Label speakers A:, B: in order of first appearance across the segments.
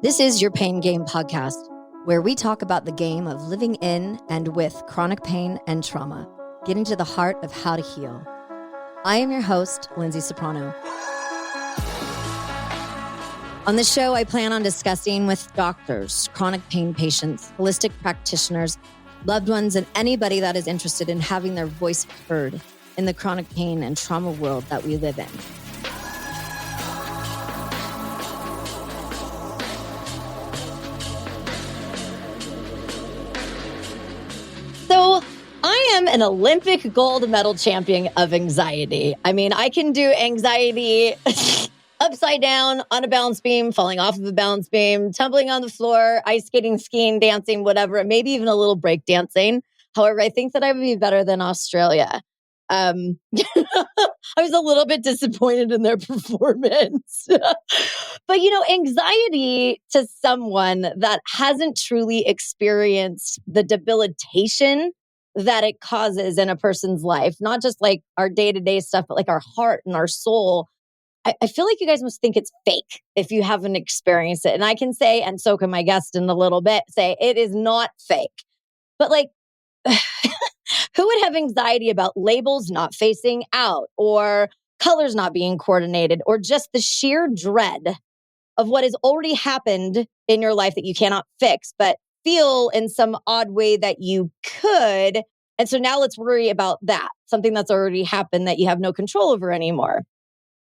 A: This is your Pain Game podcast, where we talk about the game of living in and with chronic pain and trauma, getting to the heart of how to heal. I am your host, Lyndsay Soprano. On this show, I plan on discussing with doctors, chronic pain patients, holistic practitioners, loved ones, and anybody that is interested in having their voice heard in the chronic pain and trauma world that we live in. So I am an Olympic gold medal champion of anxiety. I mean, I can do anxiety upside down on a balance beam, falling off of a balance beam, tumbling on the floor, ice skating, skiing, dancing, whatever, maybe even a little break dancing. However, I think that I would be better than Australia. I was a little bit disappointed in their performance. But, anxiety to someone that hasn't truly experienced the debilitation that it causes in a person's life, not just like our day-to-day stuff, but like our heart and our soul. I feel like you guys must think it's fake if you haven't experienced it. And I can say, and so can my guest in a little bit, say it is not fake. But like, who would have anxiety about labels not facing out or colors not being coordinated or just the sheer dread of what has already happened in your life that you cannot fix, but feel in some odd way that you could. And so now let's worry about that, something that's already happened that you have no control over anymore.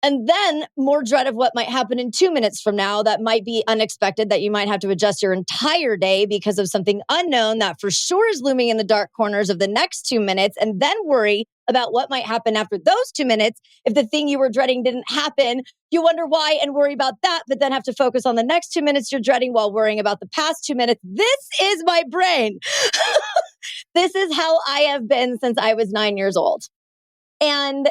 A: And then more dread of what might happen in 2 minutes from now that might be unexpected, that you might have to adjust your entire day because of something unknown that for sure is looming in the dark corners of the next 2 minutes, and then worry about what might happen after those 2 minutes. If the thing you were dreading didn't happen, you wonder why and worry about that, but then have to focus on the next 2 minutes you're dreading while worrying about the past 2 minutes. This is my brain. This is how I have been since I was 9 years old. And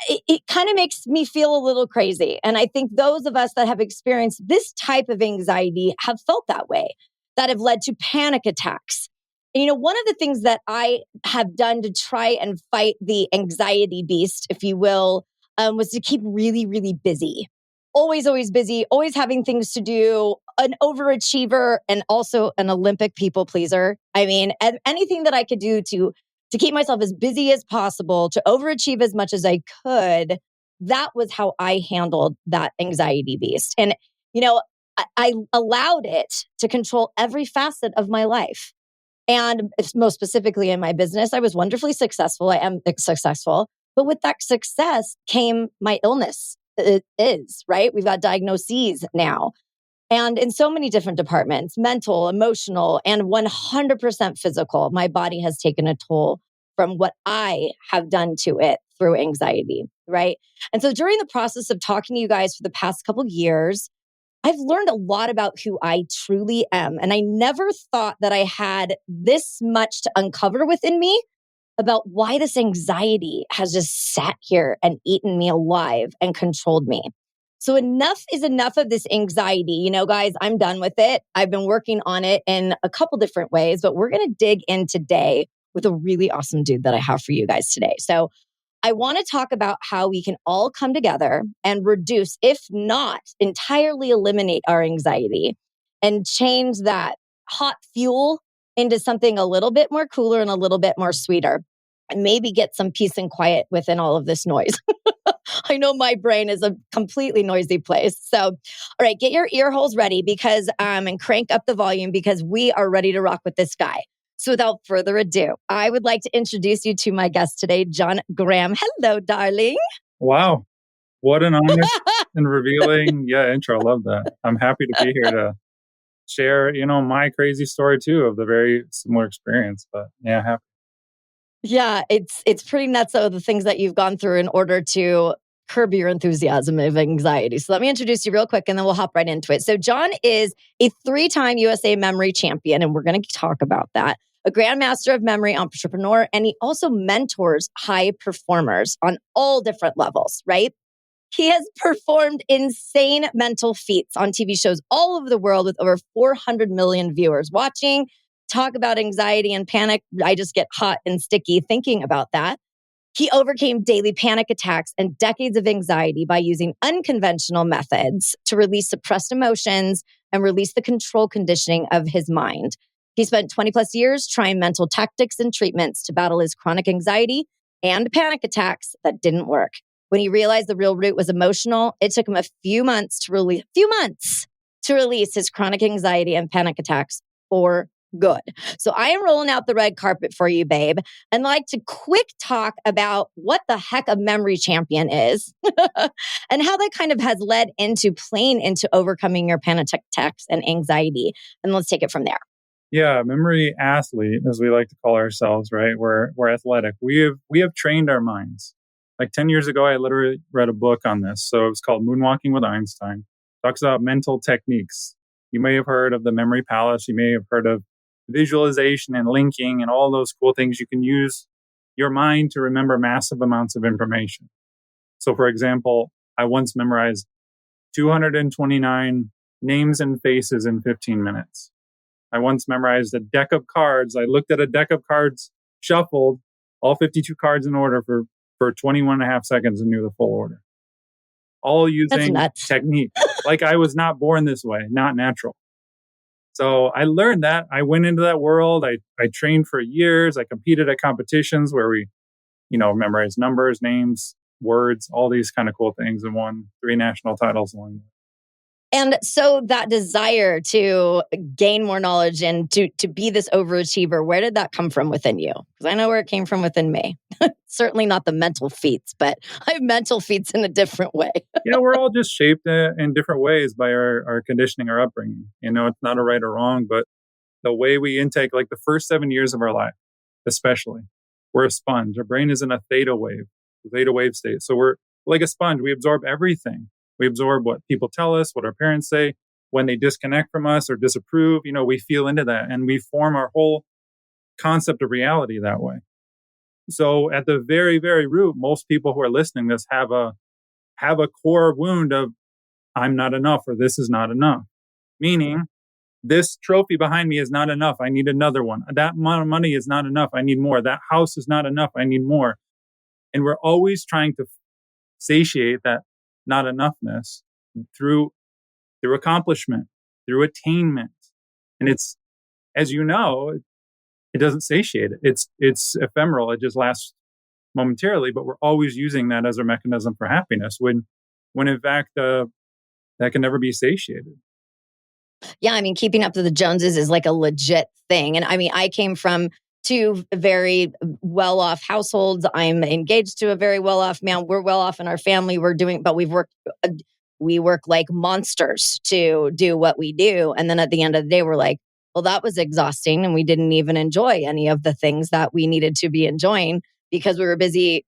A: it kind of makes me feel a little crazy. And I think those of us that have experienced this type of anxiety have felt that way, that have led to panic attacks. And, one of the things that I have done to try and fight the anxiety beast, if you will, was to keep really, really busy. Always, always busy, always having things to do, an overachiever and also an Olympic people pleaser. I mean, anything that I could do to keep myself as busy as possible, to overachieve as much as I could. That was how I handled that anxiety beast. And, I allowed it to control every facet of my life. And most specifically in my business, I was wonderfully successful. I am successful. But with that success came my illness. It is, right? We've got diagnoses now. And in so many different departments, mental, emotional, and 100% physical, my body has taken a toll from what I have done to it through anxiety, right? And so during the process of talking to you guys for the past couple of years, I've learned a lot about who I truly am. And I never thought that I had this much to uncover within me about why this anxiety has just sat here and eaten me alive and controlled me. So enough is enough of this anxiety. Guys, I'm done with it. I've been working on it in a couple different ways, but we're going to dig in today with a really awesome dude that I have for you guys today. So I want to talk about how we can all come together and reduce, if not entirely eliminate, our anxiety and change that hot fuel into something a little bit more cooler and a little bit more sweeter, and maybe get some peace and quiet within all of this noise. I know my brain is a completely noisy place. So, all right, get your ear holes ready and crank up the volume because we are ready to rock with this guy. So without further ado, I would like to introduce you to my guest today, John Graham. Hello, darling.
B: Wow. What an honest and revealing intro. I love that. I'm happy to be here to share, my crazy story too of the very similar experience. But happy.
A: Yeah, it's pretty nuts though, the things that you've gone through in order to curb your enthusiasm of anxiety. So let me introduce you real quick and then we'll hop right into it. So John is a 3-time USA memory champion, and we're going to talk about that. A Grandmaster of memory entrepreneur, and he also mentors high performers on all different levels, right? He has performed insane mental feats on TV shows all over the world with over 400 million viewers watching. Talk about anxiety and panic. I just get hot and sticky thinking about that. He overcame daily panic attacks and decades of anxiety by using unconventional methods to release suppressed emotions and release the control conditioning of his mind. He spent 20 plus years trying mental tactics and treatments to battle his chronic anxiety and panic attacks that didn't work. When he realized the real root was emotional, it took him a few months to release his chronic anxiety and panic attacks for good. So I am rolling out the red carpet for you, babe, and like to quick talk about what the heck a memory champion is and how that kind of has led into playing into overcoming your panic attacks and anxiety. And let's take it from there.
B: Yeah, memory athlete, as we like to call ourselves, right? We're athletic. We have trained our minds. Like 10 years ago, I literally read a book on this. So it was called Moonwalking with Einstein. It talks about mental techniques. You may have heard of the memory palace. You may have heard of visualization and linking and all those cool things. You can use your mind to remember massive amounts of information. So, for example, I once memorized 229 names and faces in 15 minutes. I once memorized a deck of cards. I looked at a deck of cards, shuffled all 52 cards in order for 21 and a half seconds and knew the full order. All using technique. Like I was not born this way, not natural. So I learned that. I went into that world. I trained for years. I competed at competitions where we, memorized numbers, names, words, all these kind of cool things, and won 3 national titles along the way.
A: And so that desire to gain more knowledge and to be this overachiever, where did that come from within you? Because I know where it came from within me. Certainly not the mental feats, but I have mental feats in a different way.
B: Yeah, we're all just shaped in different ways by our conditioning, our upbringing. It's not a right or wrong, but the way we intake, like the first 7 years of our life, especially, we're a sponge. Our brain is in a theta wave state. So we're like a sponge. We absorb everything. We absorb what people tell us, what our parents say. When they disconnect from us or disapprove, we feel into that and we form our whole concept of reality that way. So at the very, very root, most people who are listening to this have a core wound of I'm not enough or this is not enough. Meaning this trophy behind me is not enough. I need another one. That amount of money is not enough. I need more. That house is not enough. I need more. And we're always trying to satiate that not enoughness through accomplishment, through attainment. And it's, as you know, it doesn't satiate it. It's ephemeral. It just lasts momentarily, but we're always using that as our mechanism for happiness when in fact, that can never be satiated.
A: Yeah, I mean, keeping up to the Joneses is like a legit thing. And I mean, I came from 2 very well-off households. I'm engaged to a very well-off man. We're well-off in our family. But we work like monsters to do what we do. And then at the end of the day, we're like, well, that was exhausting. And we didn't even enjoy any of the things that we needed to be enjoying because we were busy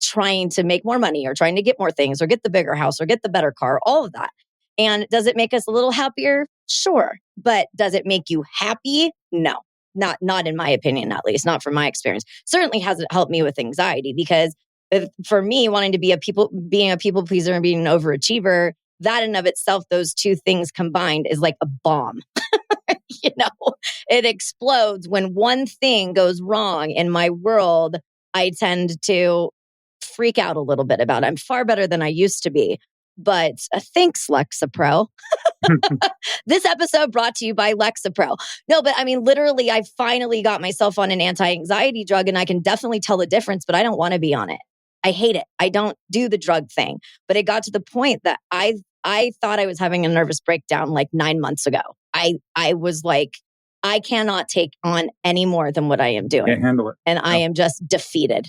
A: trying to make more money or trying to get more things or get the bigger house or get the better car, all of that. And does it make us a little happier? Sure. But does it make you happy? No, not in my opinion, at least not from my experience. Certainly hasn't helped me with anxiety because for me, wanting to being a people pleaser and being an overachiever, that in of itself, those 2 things combined is like a bomb. It explodes when one thing goes wrong in my world. I tend to freak out a little bit about it. I'm far better than I used to be. But thanks, Lexapro. This episode brought to you by Lexapro. No, but I mean, literally, I finally got myself on an anti-anxiety drug and I can definitely tell the difference, but I don't want to be on it. I hate it. I don't do the drug thing. But it got to the point that I thought I was having a nervous breakdown like 9 months ago. I was like, I cannot take on any more than what I am doing.
B: Can't handle it.
A: And I am just defeated.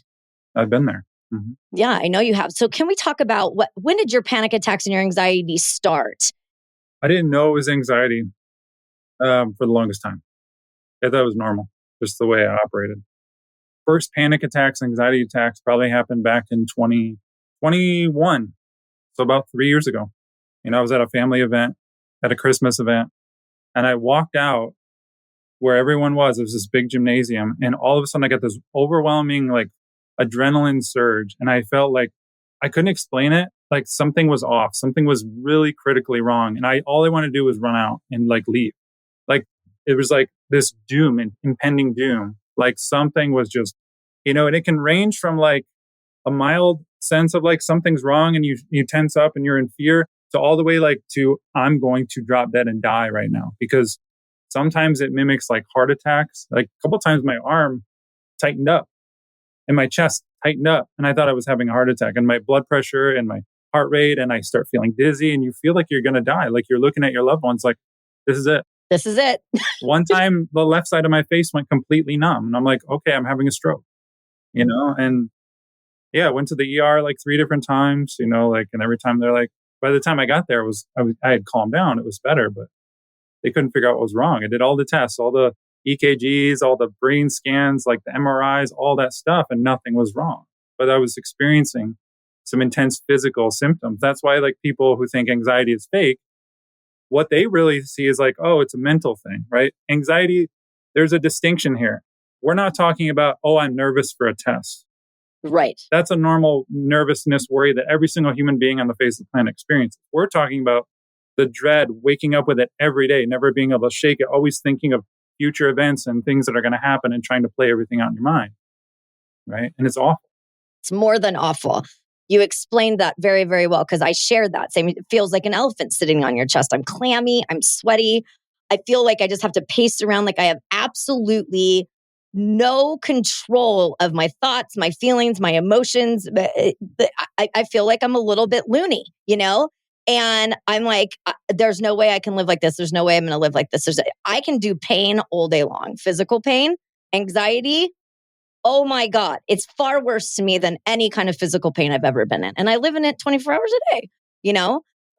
B: I've been there.
A: Mm-hmm. Yeah, I know you have. So can we talk about when did your panic attacks and your anxiety start?
B: I didn't know it was anxiety for the longest time. I thought it was normal, just the way I operated. First panic attacks, anxiety attacks probably happened back in 2021. So about 3 years ago. I was at a family event, at a Christmas event, and I walked out where everyone was. It was this big gymnasium. And all of a sudden I got this overwhelming like adrenaline surge. And I felt like I couldn't explain it. Like something was off. Something was really critically wrong. And all I wanted to do was run out and like leave. Like it was like this doom and impending doom. Like something was just, and it can range from like a mild sense of like something's wrong and you tense up and you're in fear, to all the way like to I'm going to drop dead and die right now. Because sometimes it mimics like heart attacks. Like a couple times my arm tightened up and my chest tightened up and I thought I was having a heart attack, and my blood pressure and my heart rate, and I start feeling dizzy and you feel like you're going to die. Like you're looking at your loved ones like, this is it.
A: This is it.
B: One time the left side of my face went completely numb and I'm like, okay, I'm having a stroke, and yeah, I went to the ER like 3 different times, like, and every time they're like, by the time I got there, I had calmed down. It was better, but they couldn't figure out what was wrong. I did all the tests, all the EKGs, all the brain scans, like the MRIs, all that stuff, and nothing was wrong. But I was experiencing some intense physical symptoms. That's why like people who think anxiety is fake, what they really see is like, oh, it's a mental thing, right? Anxiety, there's a distinction here. We're not talking about, oh, I'm nervous for a test.
A: Right.
B: That's a normal nervousness worry that every single human being on the face of the planet experiences. We're talking about the dread, waking up with it every day, never being able to shake it, always thinking of future events and things that are going to happen and trying to play everything out in your mind. Right. And it's awful.
A: It's more than awful. You explained that very, very well, because I shared that same. It feels like an elephant sitting on your chest. I'm clammy. I'm sweaty. I feel like I just have to pace around like I have absolutely no control of my thoughts, my feelings, my emotions. I feel like I'm a little bit loony, And I'm like, there's no way I can live like this. There's no way I'm going to live like this. I can do pain all day long. Physical pain, anxiety. Oh my God, it's far worse to me than any kind of physical pain I've ever been in. And I live in it 24 hours a day,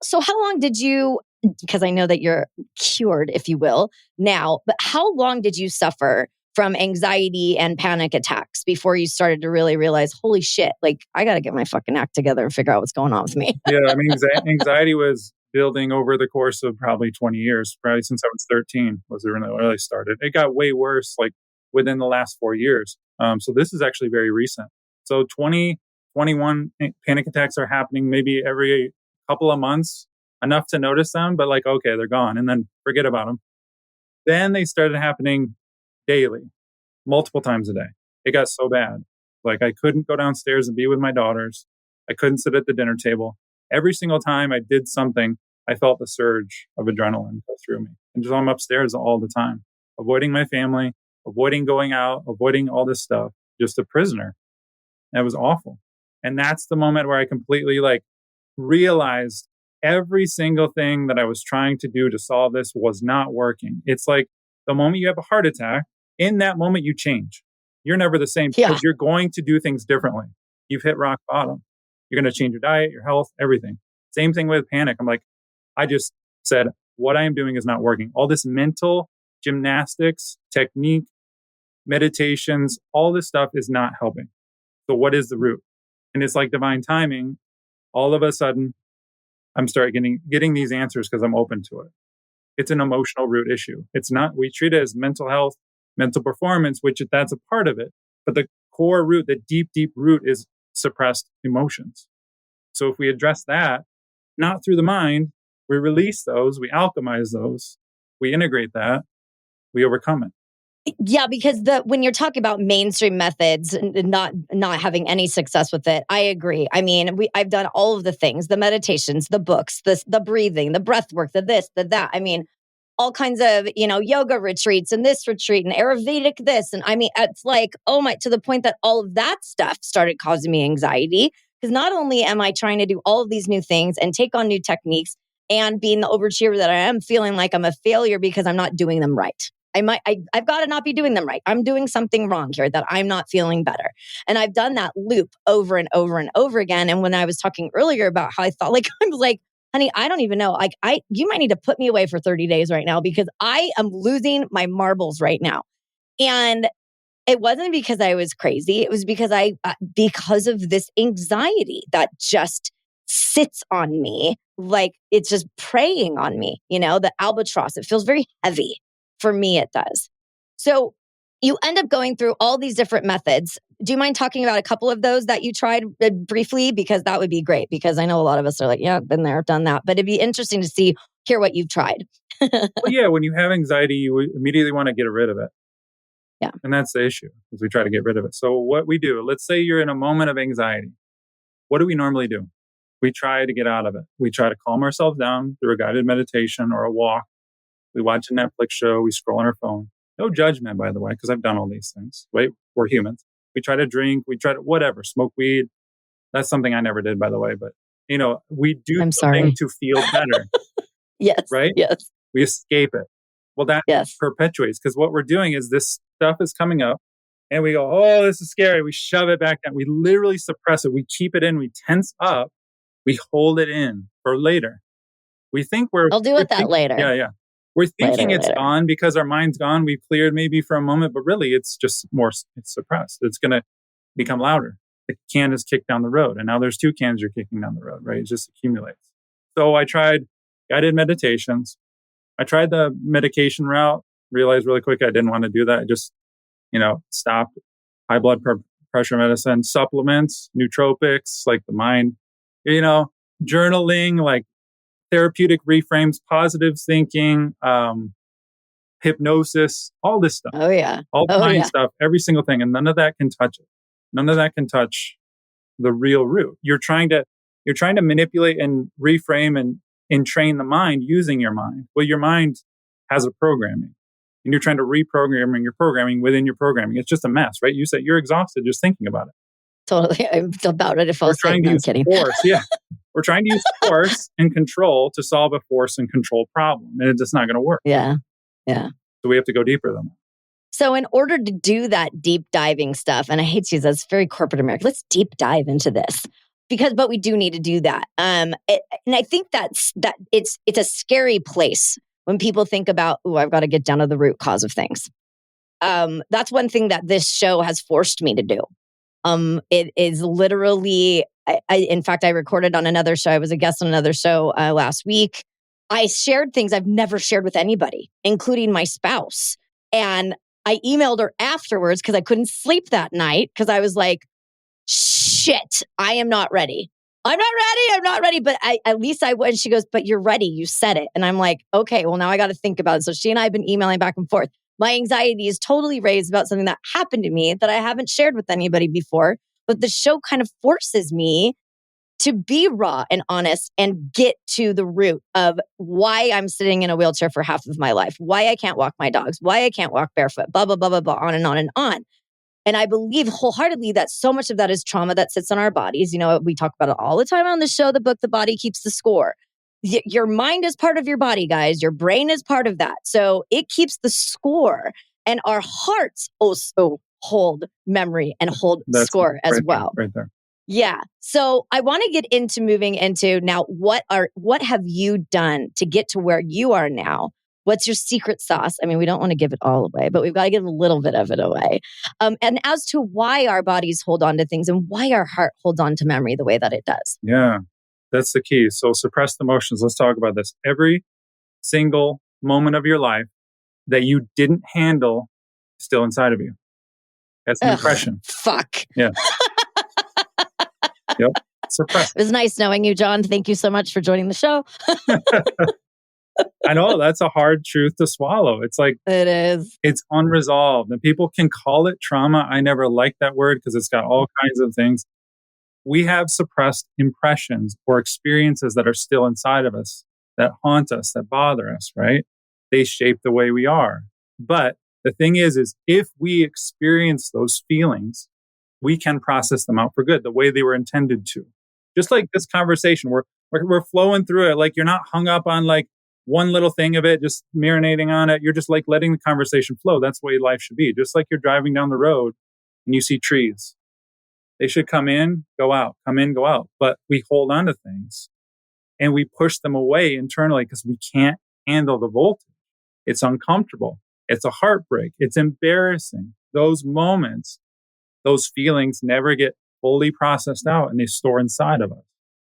A: So how long did you, because I know that you're cured, if you will, now, but how long did you suffer from anxiety and panic attacks before you started to really realize, holy shit, like I got to get my fucking act together and figure out what's going on with me?
B: Yeah, I mean, anxiety was building over the course of probably 20 years, probably since I was 13 was when it really started. It got way worse like within the last 4 years. So this is actually very recent. So 21 panic attacks are happening maybe every couple of months, enough to notice them, but like, okay, they're gone and then forget about them. Then they started happening daily, multiple times a day. It got so bad. Like I couldn't go downstairs and be with my daughters. I couldn't sit at the dinner table. Every single time I did something, I felt the surge of adrenaline go through me. And just I'm upstairs all the time, avoiding my family, avoiding going out, avoiding all this stuff, just a prisoner. And it was awful. And that's the moment where I completely like realized every single thing that I was trying to do to solve this was not working. It's like the moment you have a heart attack, in that moment you change. You're never the same because you're going to do things differently. You've hit rock bottom. You're going to change your diet, your health, everything. Same thing with panic. I'm like, I just said, what I am doing is not working. All this mental gymnastics, technique, meditations, all this stuff is not helping. So what is the root? And it's like divine timing. All of a sudden, I'm starting getting these answers because I'm open to it. It's an emotional root issue. It's not, we treat it as mental health, mental performance, which that's a part of it. But the core root, the deep, deep root is suppressed emotions. So if we address that, not through the mind, we release those, we alchemize those, we integrate that, we overcome it.
A: Yeah, because when you're talking about mainstream methods and not having any success with it, I agree. I mean, I've done all of the things, the meditations, the books, the breathing, the breath work, the this, the that. I mean, all kinds of, yoga retreats and this retreat and Ayurvedic this. And I mean, it's like, oh my, to the point that all of that stuff started causing me anxiety. Because not only am I trying to do all of these new things and take on new techniques and being the overachiever that I am, feeling like I'm a failure because I'm not doing them right. I've got to not be doing them right. I'm doing something wrong here that I'm not feeling better. And I've done that loop over and over and over again. And when I was talking earlier about how I thought like, I was like, honey, I don't even know. Like you might need to put me away for 30 days right now because I am losing my marbles right now. And it wasn't because I was crazy. It was because because of this anxiety that just sits on me. Like it's just preying on me, the albatross. It feels very heavy. For me, it does. So you end up going through all these different methods. Do you mind talking about a couple of those that you tried briefly? Because that would be great. Because I know a lot of us are like, yeah, I've been there, done that. But it'd be interesting to hear what you've tried.
B: Well, yeah, when you have anxiety, you immediately want to get rid of it.
A: Yeah.
B: And that's the issue, is we try to get rid of it. So what we do, let's say you're in a moment of anxiety. What do we normally do? We try to get out of it. We try to calm ourselves down through a guided meditation or a walk. We watch a Netflix show. We scroll on our phone. No judgment, by the way, because I've done all these things, right? We're humans. We try to drink. We try to whatever, smoke weed. That's something I never did, by the way. But, we do
A: I'm
B: something
A: sorry.
B: to feel better,
A: Yes.
B: right?
A: Yes.
B: We escape it. Well, that
A: Yes.
B: perpetuates, because what we're doing is this stuff is coming up and we go, oh, this is scary. We shove it back down. We literally suppress it. We keep it in. We tense up. We hold it in for later. We think
A: I'll deal with that later.
B: Yeah. We're thinking it's
A: Later.
B: gone because our mind's gone. We've cleared maybe for a moment, but really it's just it's suppressed. It's going to become louder. The can is kicked down the road. And now there's 2 cans you're kicking down the road, right? It just accumulates. So I tried guided meditations. I tried the medication route, realized really quick I didn't want to do that. I just, stopped high blood pressure medicine, supplements, nootropics, like the mind, journaling, like therapeutic reframes, positive thinking, hypnosis, all this stuff.
A: Oh, yeah.
B: All the mind stuff, every single thing. And none of that can touch it. None of that can touch the real root. You're trying to manipulate and reframe and train the mind using your mind. Well, your mind has a programming. And you're trying to reprogram your programming within your programming. It's just a mess, right? You said you're exhausted just thinking about it.
A: Totally. I'm about ready to fall asleep. No, I'm kidding.
B: Force, yeah. We're trying to use force and control to solve a force and control problem. And it's just not going to work.
A: Yeah. Yeah.
B: So we have to go deeper than that.
A: So in order to do that deep diving stuff, and I hate to use that, it's very corporate America. Let's deep dive into this but we do need to do that. And I think it's a scary place when people think about, I've got to get down to the root cause of things. That's one thing that this show has forced me to do. It is literally, in fact, I recorded on another show. I was a guest on another show last week. I shared things I've never shared with anybody, including my spouse. And I emailed her afterwards because I couldn't sleep that night because I was like, shit, I am not ready. I'm not ready. But at least I was. She goes, but you're ready. You said it. And I'm like, okay, well, now I got to think about it. So she and I have been emailing back and forth. My anxiety is totally raised about something that happened to me that I haven't shared with anybody before. But the show kind of forces me to be raw and honest and get to the root of why I'm sitting in a wheelchair for half of my life, why I can't walk my dogs, why I can't walk barefoot, blah, blah, blah, blah, blah, on and on and on. And I believe wholeheartedly that so much of that is trauma that sits on our bodies. We talk about it all the time on the show, the book, The Body Keeps the Score. Your mind is part of your body, guys. Your brain is part of that. So it keeps the score. And our hearts also hold memory and hold score as well.
B: Right there.
A: Yeah. So I want to get into moving into now, what have you done to get to where you are now? What's your secret sauce? I mean, we don't want to give it all away, but we've got to give a little bit of it away. And as to why our bodies hold on to things and why our heart holds on to memory the way that it does.
B: Yeah, that's the key. So suppressed emotions. Let's talk about this. Every single moment of your life that you didn't handle is still inside of you. That's an impression.
A: Fuck.
B: Yeah. Yep. Suppressed.
A: It was nice knowing you, John. Thank you so much for joining the show.
B: I know that's a hard truth to swallow. It's like,
A: it is.
B: It's unresolved. And people can call it trauma. I never liked that word because it's got all kinds of things. We have suppressed impressions or experiences that are still inside of us, that haunt us, that bother us, right? They shape the way we are. But the thing is if we experience those feelings, we can process them out for good, the way they were intended to. Just like this conversation, we're flowing through it. Like you're not hung up on like one little thing of it, just marinating on it. You're just like letting the conversation flow. That's the way life should be. Just like you're driving down the road and you see trees. They should come in, go out, come in, go out. But we hold on to things and we push them away internally because we can't handle the voltage. It's uncomfortable. It's a heartbreak. It's embarrassing. Those moments, those feelings never get fully processed out and they store inside of us,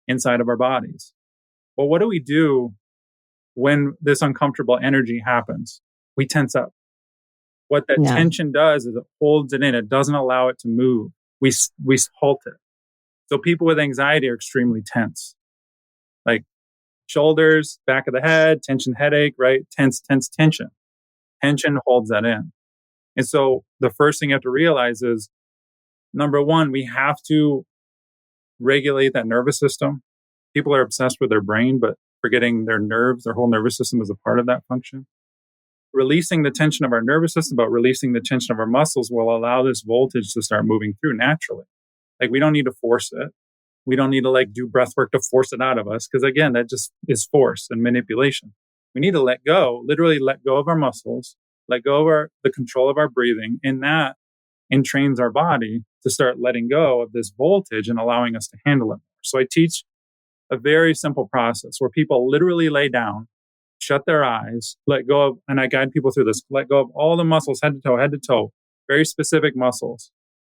B: inside of our bodies. Well, what do we do when this uncomfortable energy happens? We tense up. What that tension does is it holds it in. It doesn't allow it to move. We halt it. So people with anxiety are extremely tense. Like shoulders, back of the head, tension, headache, right? Tense, tension. Tension holds that in. And so the first thing you have to realize is, number one, we have to regulate that nervous system. People are obsessed with their brain, but forgetting their nerves, their whole nervous system is a part of that function. Releasing the tension of our nervous system, but releasing the tension of our muscles will allow this voltage to start moving through naturally. Like, we don't need to force it. We don't need to like do breath work to force it out of us. Because again, that just is force and manipulation. We need to let go, literally let go of our muscles, let go of the control of our breathing. And that entrains our body to start letting go of this voltage and allowing us to handle it. So I teach a very simple process where people literally lay down, shut their eyes, let go of, and I guide people through this, let go of all the muscles, head to toe, very specific muscles,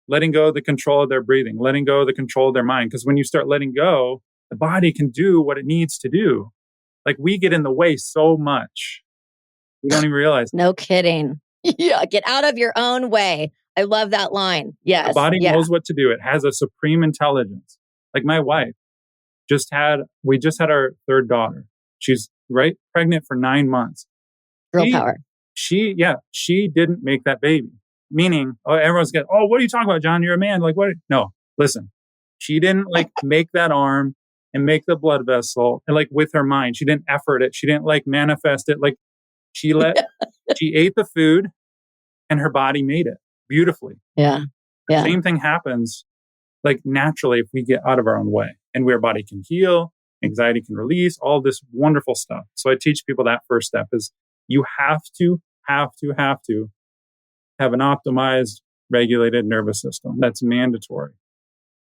B: letting go of the control of their breathing, letting go of the control of their mind. Because when you start letting go, the body can do what it needs to do. Like, we get in the way so much. We don't even realize.
A: No kidding. Yeah, get out of your own way. I love that line. Yes.
B: The body knows what to do. It has a supreme intelligence. Like my wife we just had our third daughter. She's pregnant for 9 months.
A: Girl power.
B: She didn't make that baby. Meaning, everyone's getting, what are you talking about, John? You're a man. Like, what? No, listen. She didn't make that arm and make the blood vessel and with her mind. She didn't effort it. She didn't manifest it. She ate the food and her body made it beautifully.
A: Yeah.
B: The same thing happens naturally if we get out of our own way, and where body can heal, anxiety can release, all this wonderful stuff. So I teach people that first step is you have to have an optimized, regulated nervous system. That's mandatory.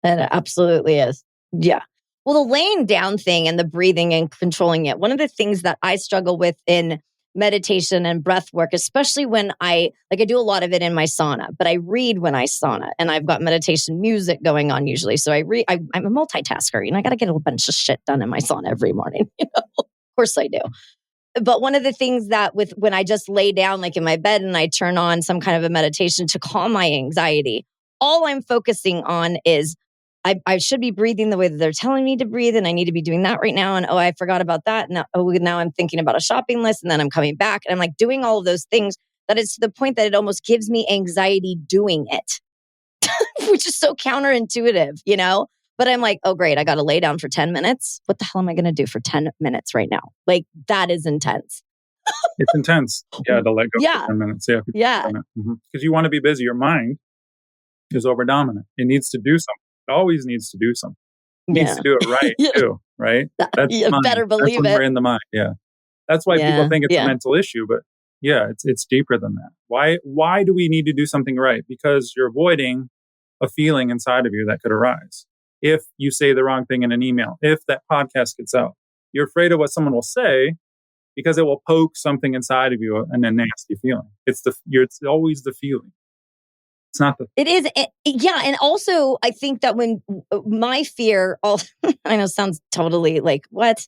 A: It absolutely is. Yeah. Well, the laying down thing and the breathing and controlling it, one of the things that I struggle with in meditation and breath work, especially when I do a lot of it in my sauna, but I read when I sauna, and I've got meditation music going on usually. So I read, I'm a multitasker, I got to get a bunch of shit done in my sauna every morning. Of course I do. But one of the things that when I just lay down in my bed and I turn on some kind of a meditation to calm my anxiety, all I'm focusing on is I should be breathing the way that they're telling me to breathe, and I need to be doing that right now. And I forgot about that. And now I'm thinking about a shopping list, and then I'm coming back, and I'm doing all of those things that it's to the point that it almost gives me anxiety doing it, which is so counterintuitive, But I'm oh, great, I got to lay down for 10 minutes. What the hell am I going to do for 10 minutes right now? That is intense.
B: It's intense. Yeah, to let go for 10 minutes. Yeah. Because you want to be busy. Your mind is over dominant. It needs to do something. It always needs to do something. It needs to do it right too, right? That's
A: you better believe
B: That's
A: it.
B: We're in the mind. Yeah. That's why people think it's a mental issue, but it's deeper than that. Why do we need to do something right? Because you're avoiding a feeling inside of you that could arise. If you say the wrong thing in an email, if that podcast gets out, you're afraid of what someone will say because it will poke something inside of you and a nasty feeling. It's always the feeling. It's not the.
A: It is. Yeah. And also, I think that when my fear, I know sounds totally what?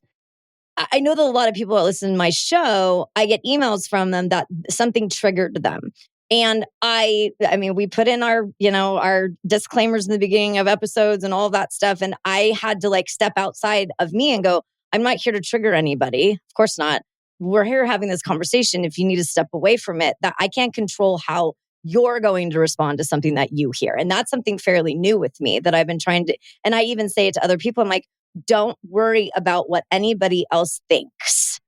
A: I know that a lot of people that listen to my show, I get emails from them that something triggered them. And I mean, we put in our disclaimers in the beginning of episodes and all of that stuff. And I had to step outside of me and go, I'm not here to trigger anybody. Of course not. We're here having this conversation. If you need to step away from it, that I can't control how you're going to respond to something that you hear. And that's something fairly new with me that I've been trying to, and I even say it to other people. I'm don't worry about what anybody else thinks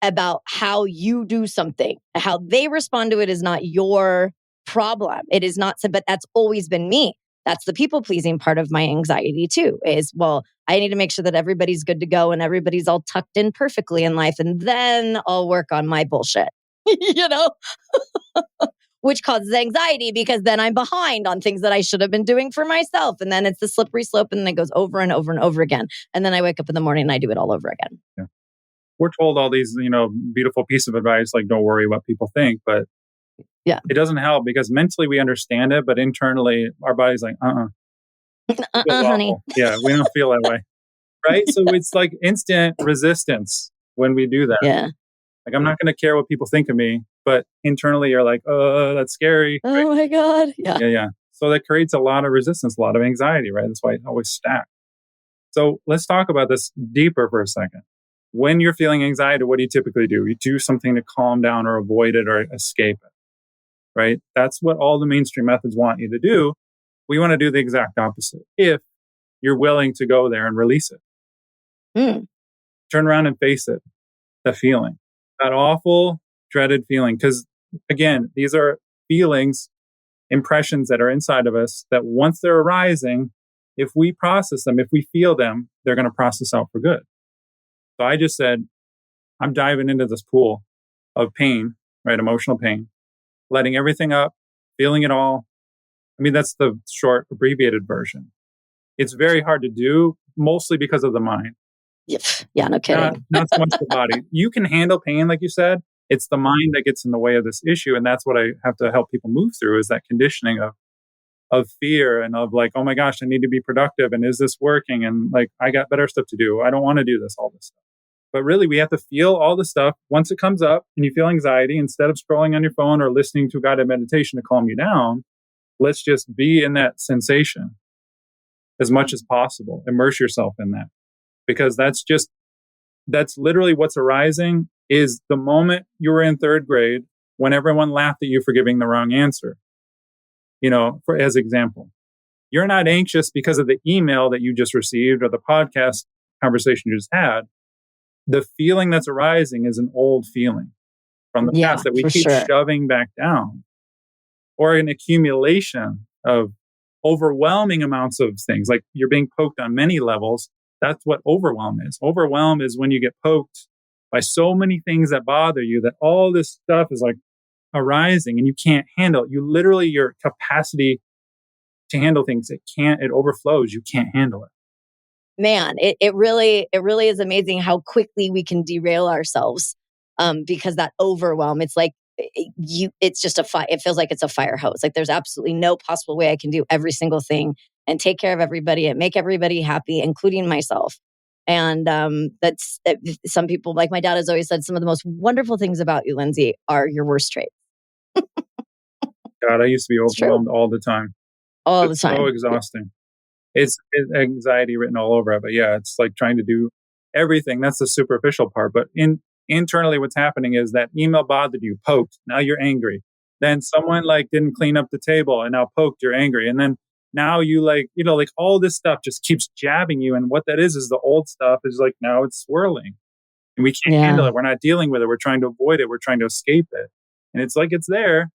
A: about how you do something. How they respond to it is not your problem. It is not, but that's always been me. That's the people pleasing part of my anxiety too, is, I need to make sure that everybody's good to go and everybody's all tucked in perfectly in life. And then I'll work on my bullshit, which causes anxiety because then I'm behind on things that I should have been doing for myself. And then it's the slippery slope, and then it goes over and over and over again. And then I wake up in the morning and I do it all over again.
B: Yeah. We're told all these, beautiful piece of advice, don't worry what people think, but it doesn't help because mentally we understand it, but internally our body's
A: honey.
B: Yeah, we don't feel that way. Right? So it's instant resistance when we do that.
A: Yeah.
B: I'm not going to care what people think of me, but internally you're that's scary.
A: Oh
B: right?
A: my God. Yeah.
B: Yeah. So that creates a lot of resistance, a lot of anxiety, right? That's why it's always stacked. So let's talk about this deeper for a second. When you're feeling anxiety, what do you typically do? You do something to calm down or avoid it or escape it. right? That's what all the mainstream methods want you to do. We want to do the exact opposite. If you're willing to go there and release it, turn around and face it, the feeling, that awful, dreaded feeling. Because again, these are feelings, impressions that are inside of us that once they're arising, if we process them, if we feel them, they're going to process out for good. So I just said, I'm diving into this pool of pain, right? Emotional pain, letting everything up, feeling it all. I mean, that's the short, abbreviated version. It's very hard to do, mostly because of the mind.
A: Yeah, no kidding.
B: Not so much the body. You can handle pain, like you said. It's the mind that gets in the way of this issue. And that's what I have to help people move through, is that conditioning of fear and of like, oh my gosh, I need to be productive. And is this working? And like, I got better stuff to do. I don't want to do all this stuff. But really, we have to feel all the stuff. Once it comes up and you feel anxiety, instead of scrolling on your phone or listening to a guided meditation to calm you down, let's just be in that sensation as much as possible. Immerse yourself in that, because that's literally what's arising. Is the moment you were in third grade when everyone laughed at you for giving the wrong answer. As example, you're not anxious because of the email that you just received or the podcast conversation you just had. The feeling that's arising is an old feeling from the past that we keep shoving back down, or an accumulation of overwhelming amounts of things. Like you're being poked on many levels. That's what overwhelm is. Overwhelm is when you get poked by so many things that bother you that all this stuff is like arising and you can't handle it. You literally, your capacity to handle things, it overflows. You can't handle it.
A: Man, it really is amazing how quickly we can derail ourselves because that overwhelm, it's like it's just it feels like it's a fire hose. Like there's absolutely no possible way I can do every single thing and take care of everybody and make everybody happy, including myself. And some people, like my dad has always said, some of the most wonderful things about you, Lyndsay, are your worst traits.
B: God, I used to be overwhelmed all the time.
A: It's
B: so exhausting. It's anxiety written all over it. But yeah, it's like trying to do everything. That's the superficial part. But internally, what's happening is that email bothered you, poked. Now you're angry. Then someone like didn't clean up the table and now poked, you're angry. And then now you like all this stuff just keeps jabbing you. And what that is the old stuff is like now it's swirling. And we can't handle it. We're not dealing with it. We're trying to avoid it. We're trying to escape it. And it's like it's there,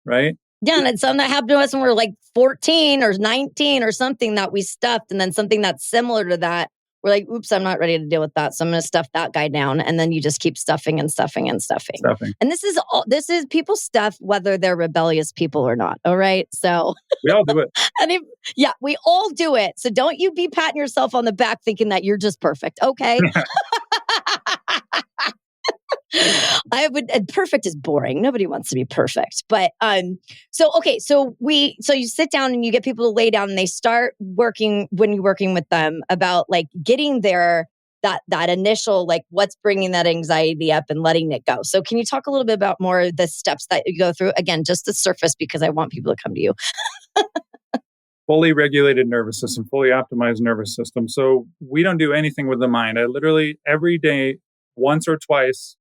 B: right?
A: Yeah, and it's something that happened to us when we were like 14 or 19 or something that we stuffed. And then something that's similar to that, we're like, oops, I'm not ready to deal with that. So I'm going to stuff that guy down. And then you just keep stuffing and stuffing and stuffing. And this is people stuff, whether they're rebellious people or not. All right. So
B: we all do it.
A: We all do it. So don't you be patting yourself on the back thinking that you're just perfect. Okay. Perfect is boring. Nobody wants to be perfect. But so you sit down and you get people to lay down and they start working when you're working with them about like getting there, that initial, like what's bringing that anxiety up and letting it go. So can you talk a little bit about more of the steps that you go through? Again, just the surface, because I want people to come to you.
B: Fully regulated nervous system, fully optimized nervous system. So we don't do anything with the mind. I literally every day, once or twice,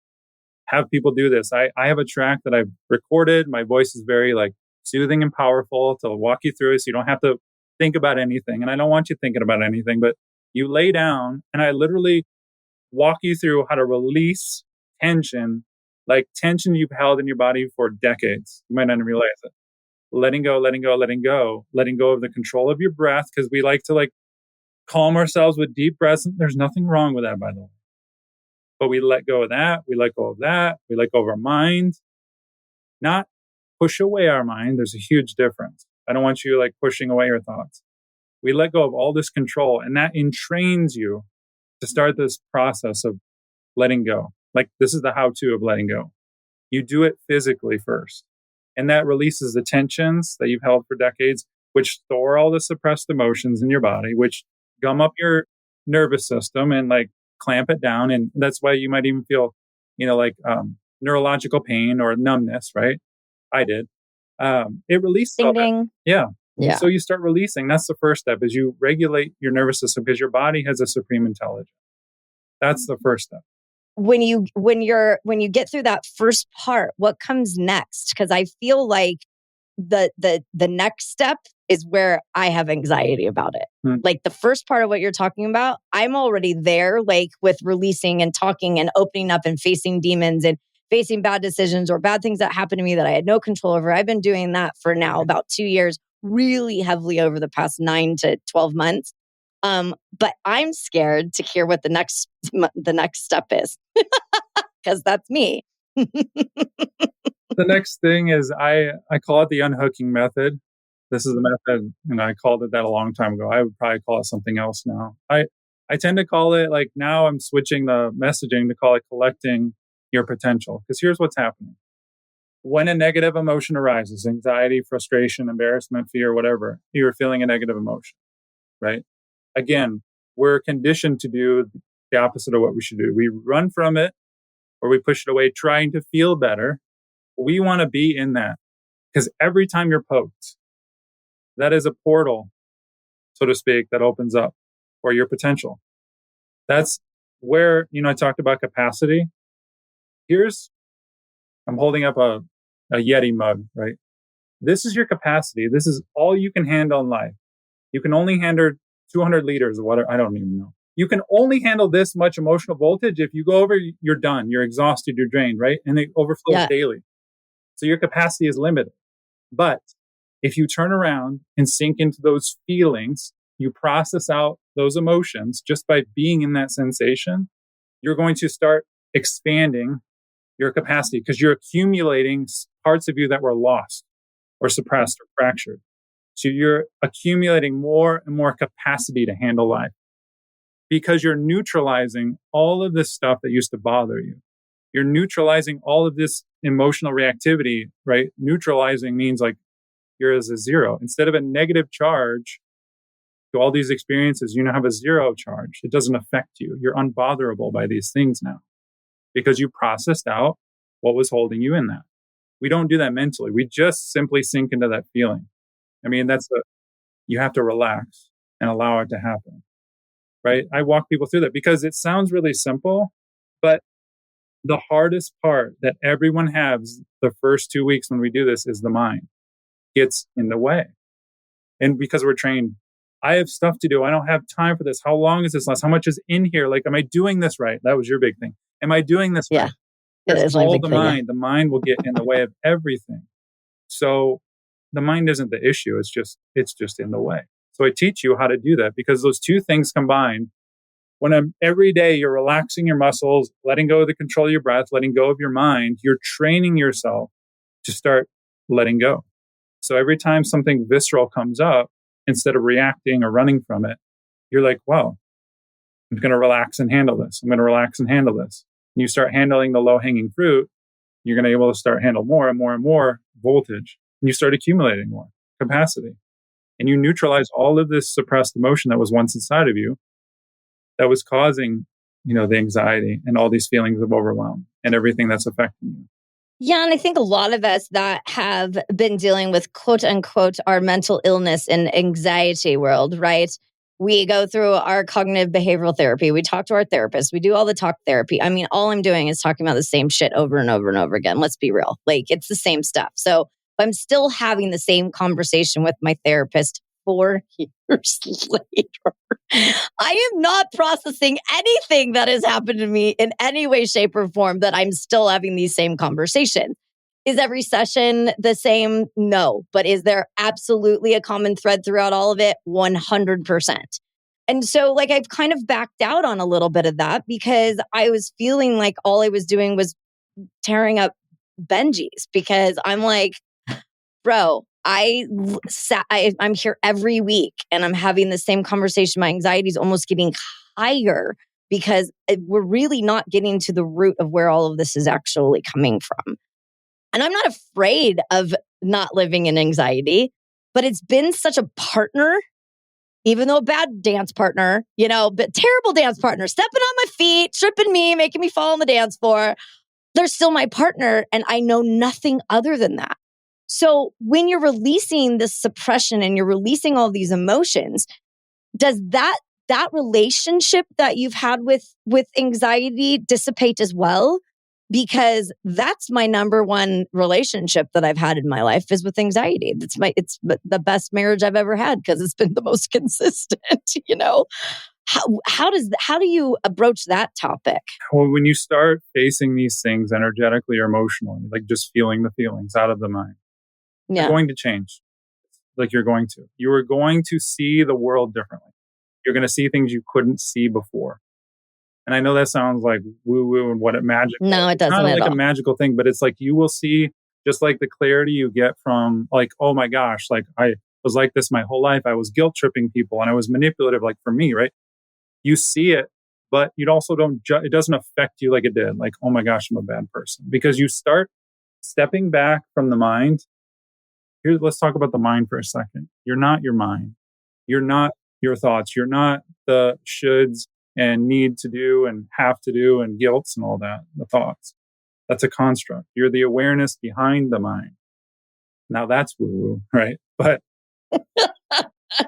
B: have people do this. I have a track that I've recorded. My voice is very like soothing and powerful to walk you through it, so you don't have to think about anything. And I don't want you thinking about anything, but you lay down and I literally walk you through how to release tension, like tension you've held in your body for decades. You might not realize it. Letting go, letting go, letting go, letting go of the control of your breath, because we like to like calm ourselves with deep breaths. There's nothing wrong with that, by the way. But we let go of that. We let go of that. We let go of our mind. Not push away our mind. There's a huge difference. I don't want you like pushing away your thoughts. We let go of all this control, and that entrains you to start this process of letting go. Like this is the how-to of letting go. You do it physically first. And that releases the tensions that you've held for decades, which store all the suppressed emotions in your body, which gum up your nervous system and like clamp it down. And that's why you might even feel, neurological pain or numbness, right? I did. It releases all that. Yeah. So you start releasing. That's the first step, is you regulate your nervous system, because your body has a supreme intelligence. That's the first step.
A: when you get through that first part, what comes next? Because I feel like the next step is where I have anxiety about it. Like the first part of what you're talking about, I'm already there, like with releasing and talking and opening up and facing demons and facing bad decisions or bad things that happened to me that I had no control over. I've been doing that for now about 2 years, really heavily over the past 9 to 12 months. But I'm scared to hear what the next step is, because that's me.
B: The next thing is I call it the unhooking method. This is the method, and I called it that a long time ago. I would probably call it something else now. I tend to call it, like, now I'm switching the messaging to call it collecting your potential. Because here's what's happening. When a negative emotion arises, anxiety, frustration, embarrassment, fear, whatever, you're feeling a negative emotion, right? Again, we're conditioned to do the opposite of what we should do. We run from it or we push it away trying to feel better. We want to be in that, because every time you're poked, that is a portal, so to speak, that opens up for your potential. That's where, I talked about capacity. I'm holding up a Yeti mug, right? This is your capacity. This is all you can handle in life. You can only handle 200 liters of water. I don't even know. You can only handle this much emotional voltage. If you go over, you're done. You're exhausted. You're drained, right? And it overflows daily. So your capacity is limited. But if you turn around and sink into those feelings, you process out those emotions just by being in that sensation, you're going to start expanding your capacity, because you're accumulating parts of you that were lost or suppressed or fractured. So you're accumulating more and more capacity to handle life, because you're neutralizing all of this stuff that used to bother you. You're neutralizing all of this emotional reactivity, right? Neutralizing means like you're as a zero. Instead of a negative charge to all these experiences, you now have a zero charge. It doesn't affect you. You're unbotherable by these things now, because you processed out what was holding you in that. We don't do that mentally. We just simply sink into that feeling. I mean, you have to relax and allow it to happen, right? I walk people through that because it sounds really simple, but the hardest part that everyone has the first 2 weeks when we do this is the mind gets in the way. And because we're trained, I have stuff to do. I don't have time for this. How long is this last? How much is in here? Like, am I doing this right? That was your big thing. Am I doing this right? That's all the mind. Yeah. The mind will get in the way of everything. So the mind isn't the issue. It's just in the way. So I teach you how to do that, because those two things combined, when every day you're relaxing your muscles, letting go of the control of your breath, letting go of your mind, you're training yourself to start letting go. So every time something visceral comes up, instead of reacting or running from it, you're like, wow, I'm going to relax and handle this. I'm going to relax and handle this. And you start handling the low-hanging fruit, you're going to be able to start handle more and more and more voltage. And you start accumulating more capacity. And you neutralize all of this suppressed emotion that was once inside of you that was causing, the anxiety and all these feelings of overwhelm and everything that's affecting you.
A: Yeah, and I think a lot of us that have been dealing with quote unquote our mental illness and anxiety world, right? We go through our cognitive behavioral therapy. We talk to our therapist. We do all the talk therapy. I mean, all I'm doing is talking about the same shit over and over and over again. Let's be real. Like, it's the same stuff. So I'm still having the same conversation with my therapist 4 years later. I am not processing anything that has happened to me in any way, shape, or form that I'm still having these same conversations. Is every session the same? No. But is there absolutely a common thread throughout all of it? 100%. And so, like, I've kind of backed out on a little bit of that, because I was feeling like all I was doing was tearing up Benjis, because I'm like, bro, I'm here every week and I'm having the same conversation. My anxiety is almost getting higher, because we're really not getting to the root of where all of this is actually coming from. And I'm not afraid of not living in anxiety, but it's been such a partner, even though a bad dance partner, but terrible dance partner, stepping on my feet, tripping me, making me fall on the dance floor. They're still my partner, and I know nothing other than that. So when you're releasing this suppression and you're releasing all these emotions, does that that relationship that you've had with anxiety dissipate as well? Because that's my number one relationship that I've had in my life is with anxiety. It's the best marriage I've ever had because it's been the most consistent, you know? How do you approach that topic?
B: Well, when you start facing these things energetically or emotionally, like just feeling the feelings out of the mind, you're going to change. Like you're going to. You are going to see the world differently. You're going to see things you couldn't see before. And I know that sounds like woo-woo and what it magic.
A: No, it doesn't.
B: It's not
A: at
B: like
A: all.
B: a magical thing, but it's like you will see just like the clarity you get from like, oh my gosh, like I was like this my whole life. I was guilt tripping people and I was manipulative, like for me, right? You see it, but you also don't, it doesn't affect you like it did. Like, oh my gosh, I'm a bad person. Because you start stepping back from the mind. Here, let's talk about the mind for a second. You're not your mind. You're not your thoughts. You're not the shoulds and need to do and have to do and guilts and all that, the thoughts. That's a construct. You're the awareness behind the mind. Now that's woo-woo, right? But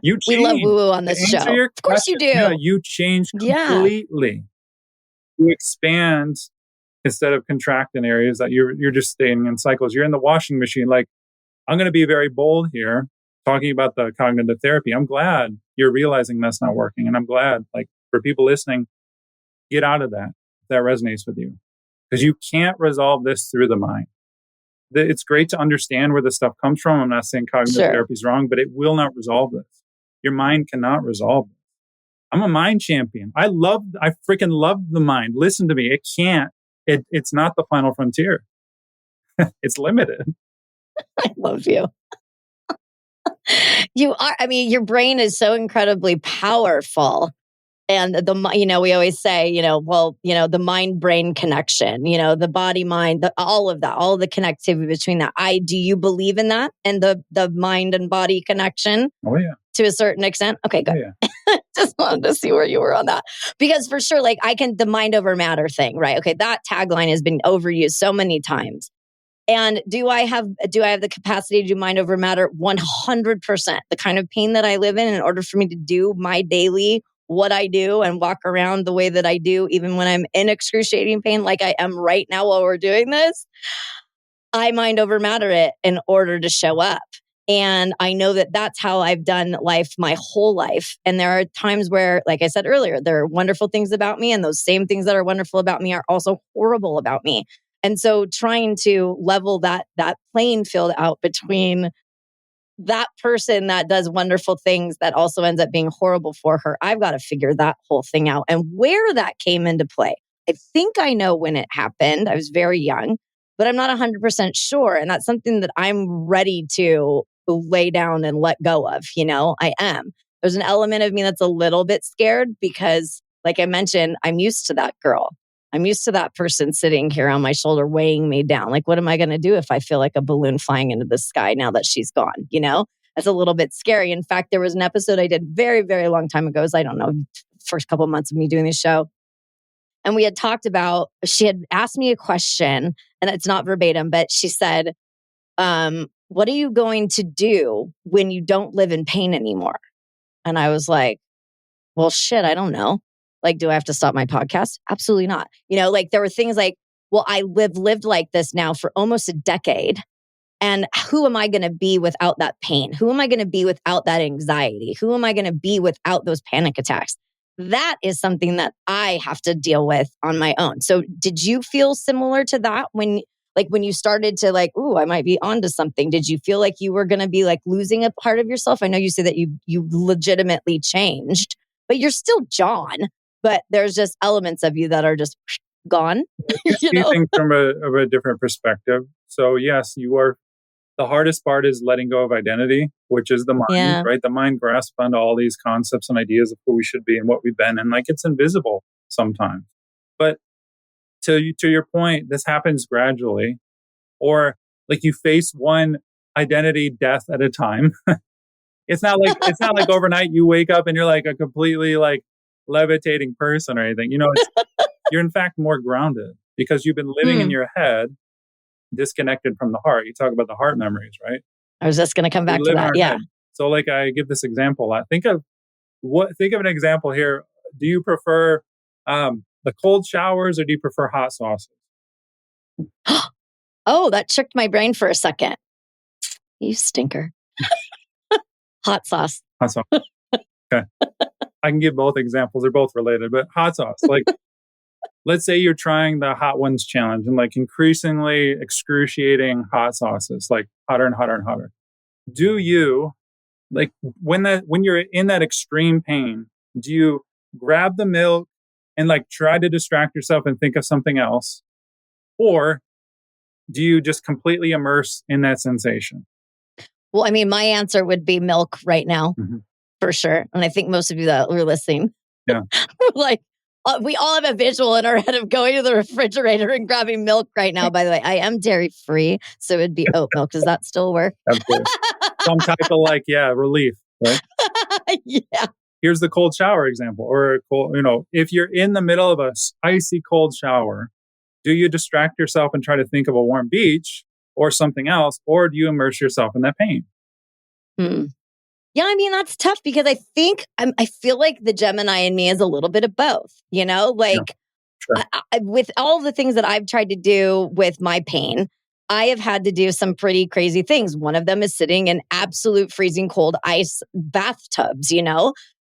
B: you change.
A: We love woo-woo on this show. Of course you do.
B: Yeah, you change completely. You expand instead of contract in areas that you're just staying in cycles. You're in the washing machine. Like, I'm going to be very bold here talking about the cognitive therapy. I'm glad you're realizing that's not working. And I'm glad, like, for people listening, get out of that if that resonates with you. Because you can't resolve this through the mind. It's great to understand where this stuff comes from. I'm not saying cognitive therapy is wrong, but it will not resolve this. Your mind cannot resolve this. I'm a mind champion. I freaking love the mind. Listen to me. It can't. It's not the final frontier. It's limited.
A: I love you. You are. I mean, your brain is so incredibly powerful. And we always say, the mind-brain connection, the body-mind, all of that, all the connectivity between that. Do you believe in that and the mind and body connection?
B: Oh, yeah.
A: To a certain extent? Okay, good. Oh, yeah. Just wanted to see where you were on that. Because for sure, the mind over matter thing, right? Okay, that tagline has been overused so many times. And do I have the capacity to do mind over matter? 100%. The kind of pain that I live in order for me to do my daily what I do and walk around the way that I do, even when I'm in excruciating pain, like I am right now while we're doing this, I mind over matter it in order to show up. And I know that that's how I've done life my whole life. And there are times where, like I said earlier, there are wonderful things about me. And those same things that are wonderful about me are also horrible about me. And so trying to level that playing field out between that person that does wonderful things that also ends up being horrible for her, I've got to figure that whole thing out and where that came into play. I think I know when it happened. I was very young, but I'm not 100% sure. And that's something that I'm ready to lay down and let go of. I am. There's an element of me that's a little bit scared because, like I mentioned, I'm used to that girl. I'm used to that person sitting here on my shoulder, weighing me down. Like, what am I going to do if I feel like a balloon flying into the sky now that she's gone? That's a little bit scary. In fact, there was an episode I did very, very long time ago. I don't know, first couple of months of me doing this show. And we had talked about, she had asked me a question, and it's not verbatim, but she said, what are you going to do when you don't live in pain anymore? And I was like, well, shit, I don't know. Like, do I have to stop my podcast? Absolutely not. There were things like, well, I lived like this now for almost a decade. And who am I going to be without that pain? Who am I going to be without that anxiety? Who am I going to be without those panic attacks? That is something that I have to deal with on my own. So did you feel similar to that when you started to ooh, I might be onto something? Did you feel like you were going to be losing a part of yourself? I know you said that you legitimately changed, but you're still John. But there's just elements of you that are just gone.
B: See things from a different perspective. So yes, you are. The hardest part is letting go of identity, which is the mind, right? The mind grasps onto all these concepts and ideas of who we should be and what we've been, and it's invisible sometimes. But to your point, this happens gradually, or you face one identity death at a time. It's not like overnight you wake up and you're a completely levitating person or anything. You're in fact more grounded because you've been living in your head, disconnected from the heart. You talk about the heart memories, right?
A: I was just going to come back to that. Yeah.
B: Head. So I give this example. I think of Think of an example here. Do you prefer the cold showers or do you prefer hot sauces?
A: Oh, that tricked my brain for a second. You stinker. Hot sauce.
B: Hot sauce. Okay. I can give both examples. They're both related, but hot sauce. Like, let's say you're trying the hot ones challenge and like increasingly excruciating hot sauces, like hotter and hotter and hotter. Do you, like, when you're in that extreme pain, do you grab the milk and like try to distract yourself and think of something else? Or do you just completely immerse in that sensation?
A: Well, I mean, my answer would be milk right now, for sure. And I think most of you that are listening, like, we all have a visual in our head of going to the refrigerator and grabbing milk right now. By the way, I am dairy free, so it'd be oat milk. Does that still work?
B: Absolutely. Some type of relief, right?
A: Yeah.
B: Here's the cold shower example, or if you're in the middle of a icy cold shower, do you distract yourself and try to think of a warm beach or something else, or do you immerse yourself in that pain?
A: Yeah, I mean, that's tough because I think I feel like the Gemini in me is a little bit of both, like
B: Sure.
A: with all the things that I've tried to do with my pain, I have had to do some pretty crazy things. One of them is sitting in absolute freezing cold ice bathtubs,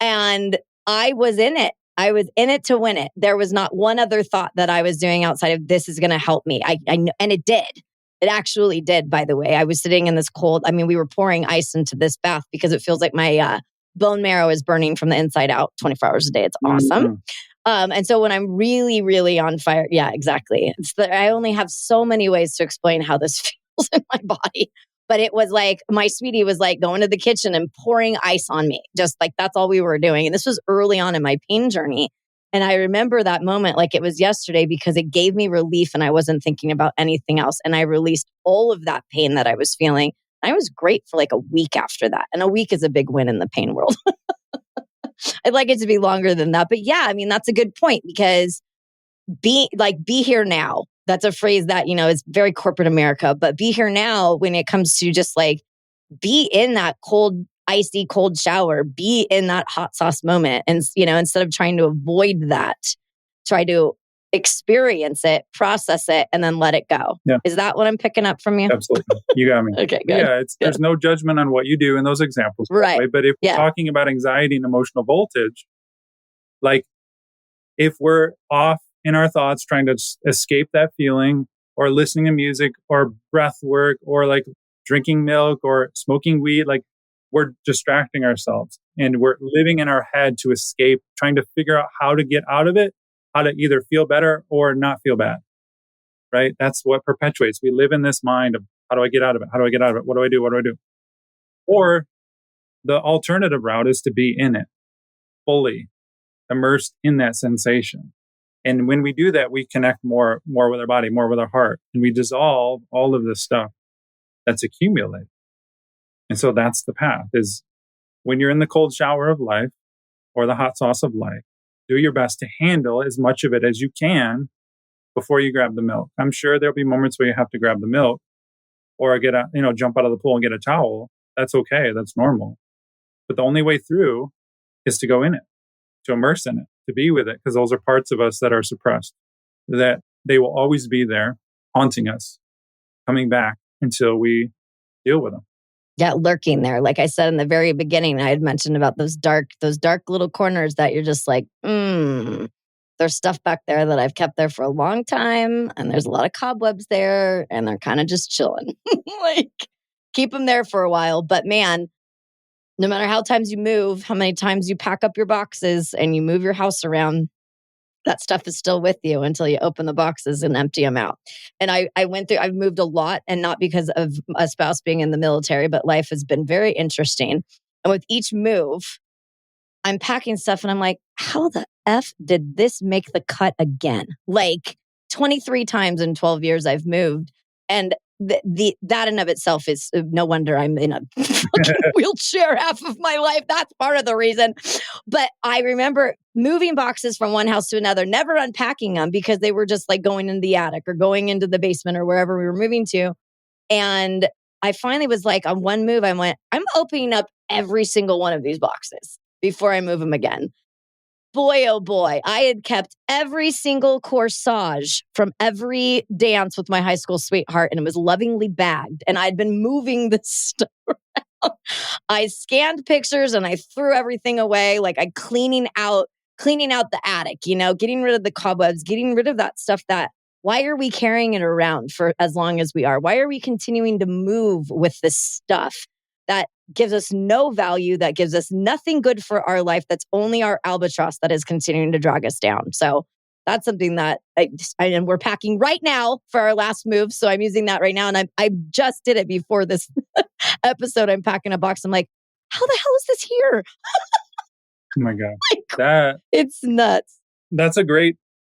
A: and I was in it. I was in it to win it. There was not one other thought that I was doing outside of this is going to help me. I know, and it did. It actually did, by the way. I was sitting in this cold. I mean, we were pouring ice into this bath because it feels like my bone marrow is burning from the inside out 24 hours a day. It's awesome. And so when I'm really, really on fire, yeah, exactly. I only have so many ways to explain how this feels in my body. But it was like, my sweetie was like going to the kitchen and pouring ice on me. Just like, that's all we were doing. And this was early on in my pain journey. And I remember that moment like it was yesterday because it gave me relief and I wasn't thinking about anything else. And I released all of that pain that I was feeling. I was great for like a week after that. And a week is a big win in the pain world. I'd like it to be longer than that. But yeah, I mean, that's a good point because be here now. That's a phrase that, is very corporate America, but be here now when it comes to just like be in that cold, icy cold shower, be in that hot sauce moment. And, instead of trying to avoid that, try to experience it, process it, and then let it go.
B: Yeah.
A: Is that what I'm picking up from you?
B: Absolutely. You got me.
A: Okay, good.
B: Yeah, there's no judgment on what you do in those examples.
A: Right.
B: But if we're talking about anxiety and emotional voltage, like if we're off in our thoughts trying to escape that feeling or listening to music or breath work or like drinking milk or smoking weed, like we're distracting ourselves and we're living in our head to escape, trying to figure out how to get out of it, how to either feel better or not feel bad, right? That's what perpetuates. We live in this mind of how do I get out of it? How do I get out of it? What do I do? What do I do? Or the alternative route is to be in it, fully immersed in that sensation. And when we do that, we connect more with our body, more with our heart, and we dissolve all of this stuff that's accumulated. And so that's the path, is when you're in the cold shower of life or the hot sauce of life, do your best to handle as much of it as you can before you grab the milk. I'm sure there'll be moments where you have to grab the milk or jump out of the pool and get a towel. That's okay. That's normal. But the only way through is to go in it, to immerse in it, to be with it, because those are parts of us that are suppressed, that they will always be there, haunting us, coming back until we deal with them.
A: Yeah, lurking there. Like I said in the very beginning, I had mentioned about those dark little corners that you're just like, there's stuff back there that I've kept there for a long time, and there's a lot of cobwebs there, and they're kind of just chilling. Like, keep them there for a while. But man, no matter how times you move, how many times you pack up your boxes and you move your house around, that stuff is still with you until you open the boxes and empty them out. And I've moved a lot, and not because of a spouse being in the military, but life has been very interesting. And with each move, I'm packing stuff and I'm like, how the F did this make the cut again? Like 23 times in 12 years I've moved. And that in of itself is no wonder I'm in a fucking wheelchair half of my life. That's part of the reason. But I remember moving boxes from one house to another, never unpacking them because they were just like going into the attic or going into the basement or wherever we were moving to. And I finally was like, on one move, I went, I'm opening up every single one of these boxes. before I move them again. Boy, oh boy, I had kept every single corsage from every dance with my high school sweetheart, and it was lovingly bagged. And I'd been moving this stuff around. I scanned pictures and I threw everything away. Like I cleaning out the attic, getting rid of the cobwebs, getting rid of that stuff that why are we carrying it around for as long as we are? Why are we continuing to move with this stuff that gives us no value, that gives us nothing good for our life, that's only our albatross that is continuing to drag us down? So that's something that and we're packing right now for our last move. So I'm using that right now. And I just did it before this episode. I'm packing a box. I'm like, how the hell is this here?
B: Oh my God.
A: Like, it's nuts.
B: That's a great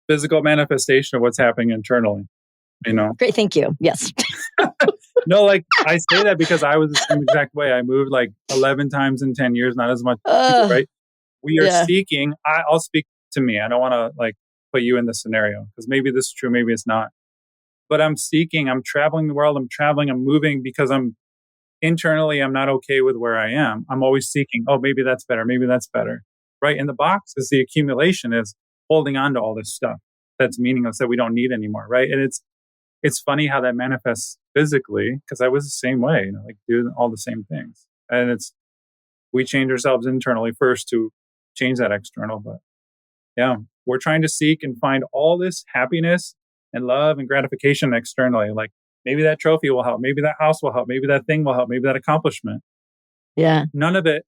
B: physical manifestation of what's happening internally.
A: Great. Thank you. Yes.
B: No, like I say that because I was the same exact way. I moved like 11 times in 10 years, not as much, right? We are seeking, I'll speak to me. I don't want to like put you in this scenario because maybe this is true, maybe it's not. But I'm traveling the world, I'm moving because internally, I'm not okay with where I am. I'm always seeking, maybe that's better, right? And the box is the accumulation, is holding on to all this stuff that's meaningless that we don't need anymore, right? And it's funny how that manifests physically because I was the same way, like doing all the same things. And we change ourselves internally first to change that external. But yeah, we're trying to seek and find all this happiness and love and gratification externally. Like maybe that trophy will help, maybe that house will help, maybe that thing will help, maybe that accomplishment.
A: Yeah.
B: None of it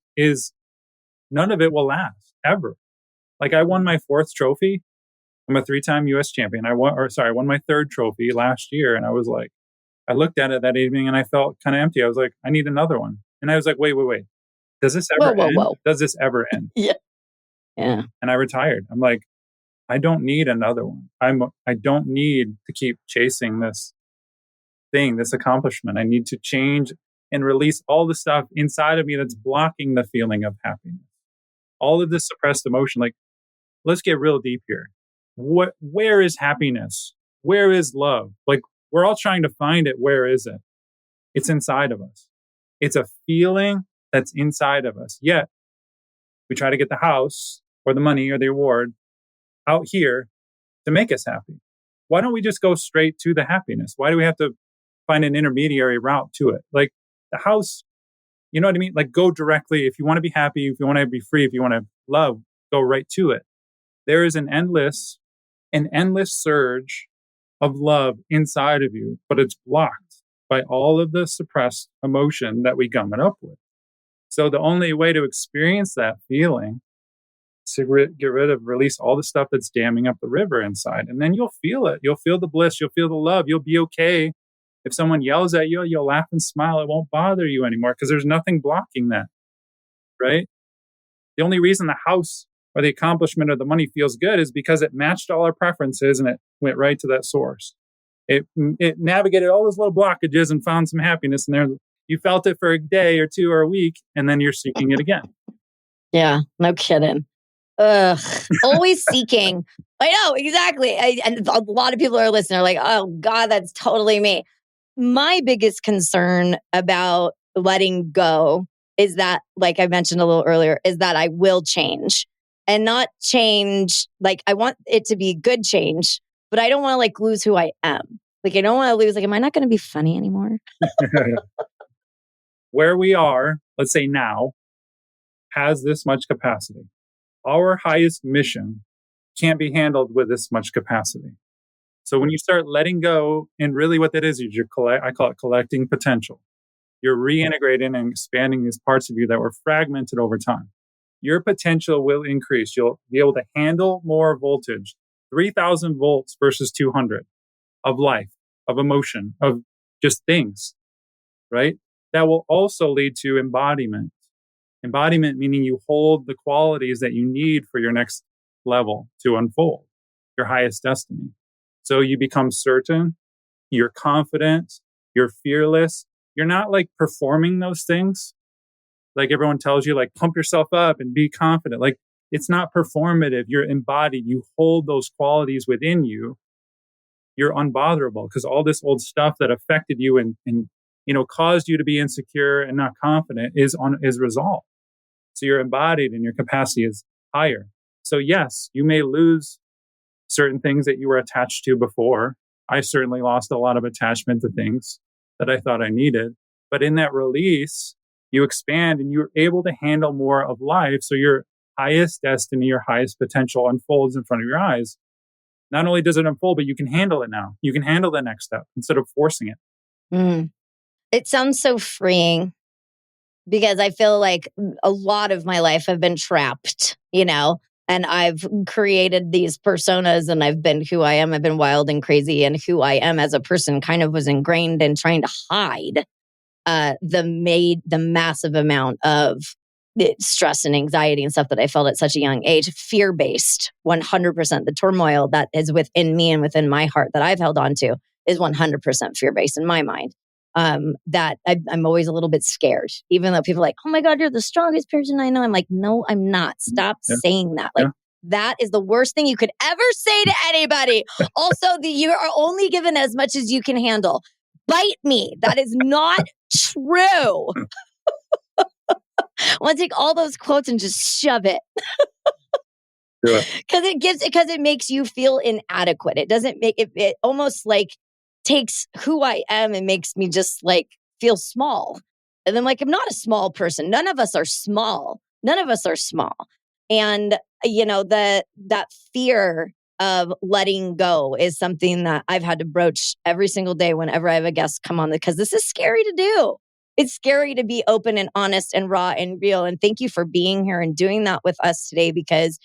B: will last ever. Like I won my 4th trophy. I'm a 3-time US champion. I won my 3rd trophy last year. And I was like, I looked at it that evening and I felt kind of empty. I was like, I need another one. And I was like, wait. Does this ever end? Does this ever end?
A: Yeah. Yeah.
B: And I retired. I'm like, I don't need another one. I don't need to keep chasing this thing, this accomplishment. I need to change and release all the stuff inside of me that's blocking the feeling of happiness. All of this suppressed emotion. Like, let's get real deep here. Where is happiness? Where is love? Like, we're all trying to find it. Where is it? It's inside of us. It's a feeling that's inside of us. Yet, we try to get the house or the money or the award out here to make us happy. Why don't we just go straight to the happiness? Why do we have to find an intermediary route to it? Like the house, you know what I mean? Like go directly. If you want to be happy, if you want to be free, if you want to love, go right to it. There is an endless surge of love inside of you, but it's blocked by all of the suppressed emotion that we gum it up with. So the only way to experience that feeling is to release all the stuff that's damming up the river inside. And then you'll feel it. You'll feel the bliss. You'll feel the love. You'll be okay. If someone yells at you, you'll laugh and smile. It won't bother you anymore because there's nothing blocking that, right? The only reason the house or the accomplishment or the money feels good is because it matched all our preferences and it went right to that source. It navigated all those little blockages and found some happiness in there. You felt it for a day or two or a week, and then you're seeking it again.
A: Yeah, no kidding. Ugh, always seeking. I know, exactly. And a lot of people are listening are like, oh God, that's totally me. My biggest concern about letting go is that, like I mentioned a little earlier, is that I will change and not change. Like I want it to be good change, but I don't want to like lose who I am. Like I don't want to lose, like, am I not going to be funny anymore?
B: Where we are, let's say now, has this much capacity. Our highest mission can't be handled with this much capacity. So when you start letting go, and really what that is I call it collecting potential. You're reintegrating and expanding these parts of you that were fragmented over time. Your potential will increase. You'll be able to handle more voltage, 3,000 volts versus 200 of life, of emotion, of just things, right? That will also lead to embodiment. Embodiment meaning you hold the qualities that you need for your next level to unfold, your highest destiny. So you become certain, you're confident, you're fearless. You're not like performing those things. Like everyone tells you, like pump yourself up and be confident. Like it's not performative. You're embodied. You hold those qualities within you. You're unbotherable because all this old stuff that affected you and caused you to be insecure and not confident is resolved. So you're embodied and your capacity is higher. So yes, you may lose certain things that you were attached to before. I certainly lost a lot of attachment to things that I thought I needed. But in that release, you expand and you're able to handle more of life. So your highest destiny, your highest potential unfolds in front of your eyes. Not only does it unfold, but you can handle it now. You can handle the next step instead of forcing it.
A: It sounds so freeing because I feel like a lot of my life I've been trapped, and I've created these personas and I've been who I am. I've been wild and crazy, and who I am as a person kind of was ingrained in trying to hide the massive amount of stress and anxiety and stuff that I felt at such a young age. Fear-based, 100%. The turmoil that is within me and within my heart that I've held on to is 100% fear-based in my mind. That I'm always a little bit scared, even though people are like, oh my God, you're the strongest person I know. I'm like, no, I'm not. Stop saying that. Like, that is the worst thing you could ever say to anybody. Also, you are only given as much as you can handle. Bite me. That is not true. I want to take all those quotes and just shove it. Because it makes you feel inadequate. It doesn't make it almost like takes who I am and makes me just like feel small. And then like, I'm not a small person. None of us are small. And that fear of letting go is something that I've had to broach every single day whenever I have a guest come on, because this is scary to do. It's scary to be open and honest and raw and real. And thank you for being here and doing that with us today, because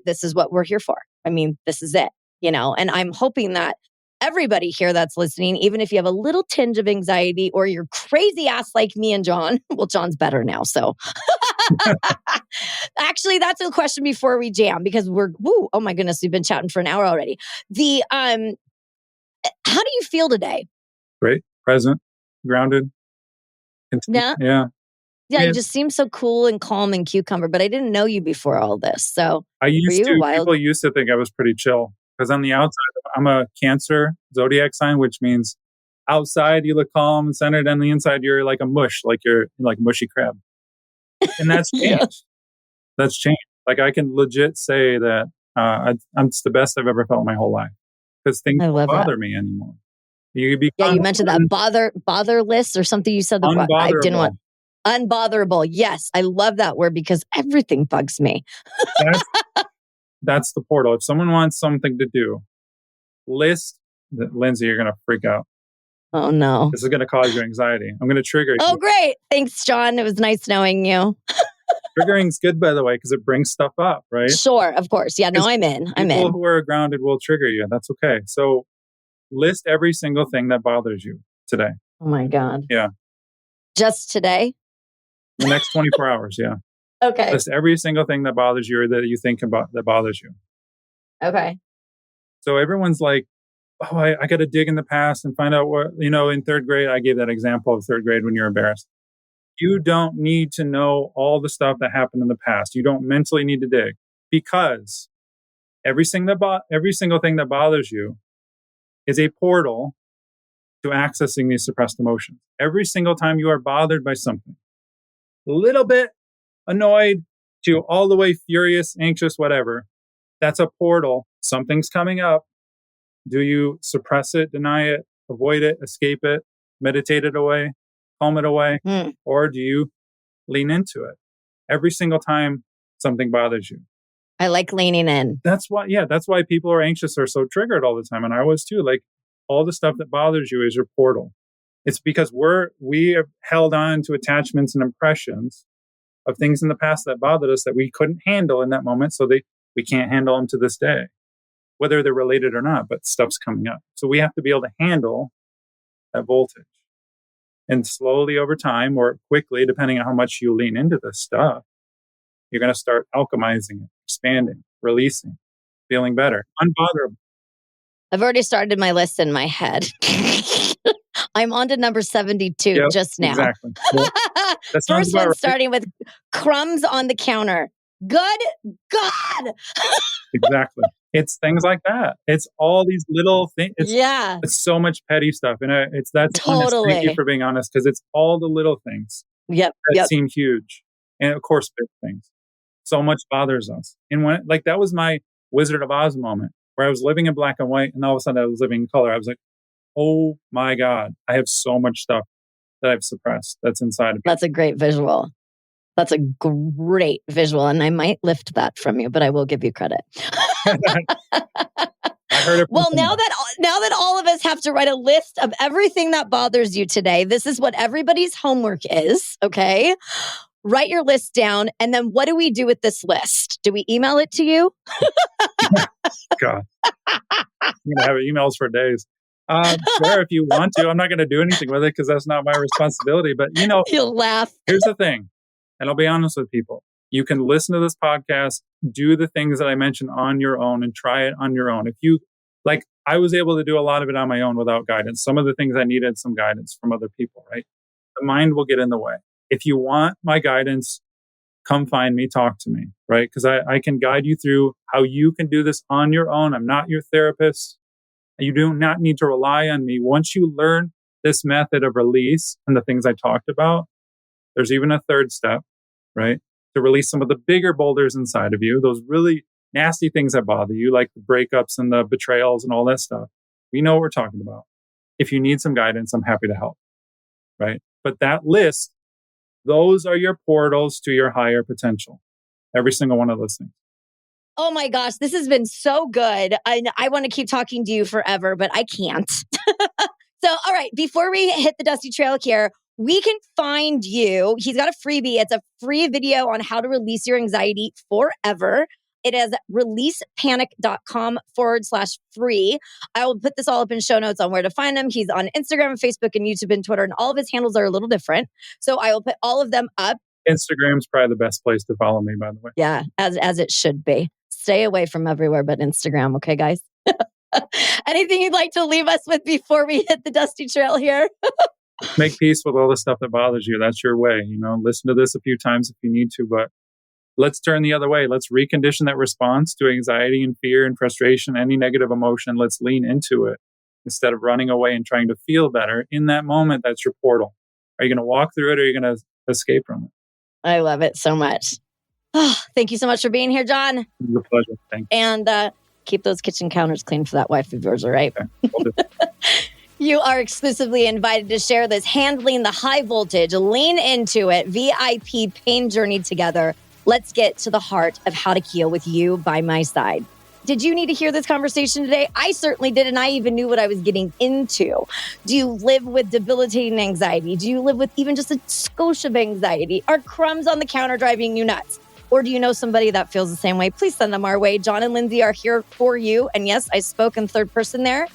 A: this is what we're here for. I mean, this is it, and I'm hoping that everybody here that's listening, even if you have a little tinge of anxiety or you're crazy ass like me and John, well, John's better now. So actually, that's a question before we jam, because oh my goodness, we've been chatting for an hour already. How do you feel today?
B: Great. Present, grounded. Yeah.
A: Yeah, you just seem so cool and calm and cucumber, but I didn't know you before all this. So
B: people used to think I was pretty chill, because on the outside, I'm a Cancer zodiac sign, which means outside you look calm and centered, and the inside you're like a mush, like you're like a mushy crab. And that's changed. That's changed. Like I can legit say that it's the best I've ever felt in my whole life, because things don't bother me anymore. You
A: mentioned that botherless or something. You said that I didn't want. Unbotherable. Yes, I love that word, because everything bugs me.
B: That's the portal. If someone wants something to do, Lyndsay, you're going to freak out.
A: Oh no.
B: This is going to cause you anxiety. I'm going to trigger you.
A: Oh, great. Thanks, John. It was nice knowing you.
B: Triggering's good, by the way, because it brings stuff up, right?
A: Sure, of course. Yeah, no, I'm in.
B: People who are grounded will trigger you. That's okay. So list every single thing that bothers you today.
A: Oh my God.
B: Yeah.
A: Just today?
B: The next 24 hours, yeah.
A: Okay.
B: List every single thing that bothers you or that you think about that bothers you.
A: Okay.
B: So everyone's like, oh, I got to dig in the past and find out what, in third grade, I gave that example of third grade when you're embarrassed. You don't need to know all the stuff that happened in the past. You don't mentally need to dig, because every single thing that bothers you is a portal to accessing these suppressed emotions. Every single time you are bothered by something, a little bit annoyed to all the way furious, anxious, whatever, that's a portal. Something's coming up. Do you suppress it, deny it, avoid it, escape it, meditate it away, calm it away, or do you lean into it? Every single time something bothers you.
A: I like leaning in.
B: That's why people are anxious or so triggered all the time. And I was too. Like, all the stuff that bothers you is your portal. It's because we have held on to attachments and impressions of things in the past that bothered us that we couldn't handle in that moment. So we can't handle them to this day, whether they're related or not, but stuff's coming up. So we have to be able to handle that voltage. And slowly over time, or quickly, depending on how much you lean into this stuff, you're going to start alchemizing it, expanding, releasing, feeling better, unbothered.
A: I've already started my list in my head. I'm on to number 72 just now.
B: Exactly. Well,
A: First one starting with crumbs on the counter. Good God.
B: Exactly. It's things like that. It's all these little things. It's so much petty stuff. And that's
A: totally.
B: Thank you for being honest, because it's all the little things that seem huge. And of course, big things. So much bothers us. And when, like, that was my Wizard of Oz moment where I was living in black and white and all of a sudden I was living in color. I was like, oh my God, I have so much stuff that I've suppressed that's inside of me.
A: That's a great visual. That's a great visual. And I might lift that from you, but I will give you credit.
B: I heard it.
A: Well, now that all of us have to write a list of everything that bothers you today, this is what everybody's homework is, okay? Write your list down. And then what do we do with this list? Do we email it to you?
B: God. I'm going to have emails for days. Sure, if you want to. I'm not going to do anything with it because that's not my responsibility. But,
A: You'll laugh.
B: Here's the thing. And I'll be honest with people. You can listen to this podcast, do the things that I mentioned on your own and try it on your own. If you, like, I was able to do a lot of it on my own without guidance. Some of the things I needed some guidance from other people, right? The mind will get in the way. If you want my guidance, come find me, talk to me, right? Because I can guide you through how you can do this on your own. I'm not your therapist. You do not need to rely on me. Once you learn this method of release and the things I talked about, there's even a third step, right? To release some of the bigger boulders inside of you, those really nasty things that bother you, like the breakups and the betrayals and all that stuff. We know what we're talking about. If you need some guidance, I'm happy to help, right? But that list, those are your portals to your higher potential. Every single one of those things.
A: Oh my gosh, this has been so good. I want to keep talking to you forever, but I can't. So, all right, before we hit the dusty trail here, we can find you. He's got a freebie. It's a free video on how to release your anxiety forever. It is releasepanic.com/free. I will put this all up in show notes on where to find him. He's on Instagram, Facebook, and YouTube and Twitter, and all of his handles are a little different. So I will put all of them up.
B: Instagram's probably the best place to follow me, by the way.
A: Yeah, as it should be. Stay away from everywhere but Instagram, okay, guys? Anything you'd like to leave us with before we hit the dusty trail here?
B: Make peace with all the stuff that bothers you. That's your way. Listen to this a few times if you need to, but let's turn the other way. Let's recondition that response to anxiety and fear and frustration, any negative emotion. Let's lean into it instead of running away and trying to feel better. In that moment, that's your portal. Are you going to walk through it or are you going to escape from it?
A: I love it so much. Oh, thank you so much for being here, John.
B: It was a pleasure. Thanks.
A: And keep those kitchen counters clean for that wife of yours, all right?
B: Okay.
A: You are exclusively invited to share this Handling the High Voltage, Lean Into It, VIP pain journey together. Let's get to the heart of how to heal with you by my side. Did you need to hear this conversation today? I certainly did, and I even knew what I was getting into. Do you live with debilitating anxiety? Do you live with even just a skosh of anxiety? Are crumbs on the counter driving you nuts? Or do you know somebody that feels the same way? Please send them our way. John and Lyndsay are here for you. And yes, I spoke in third person there.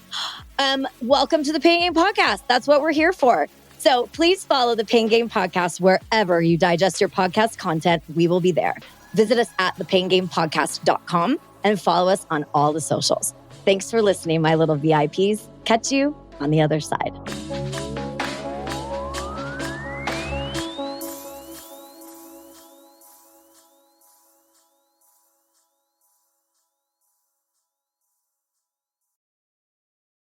A: Welcome to the Pain Game Podcast. That's what we're here for. So please follow the Pain Game Podcast wherever you digest your podcast content. We will be there. Visit us at thepaingamepodcast.com and follow us on all the socials. Thanks for listening, my little VIPs. Catch you on the other side.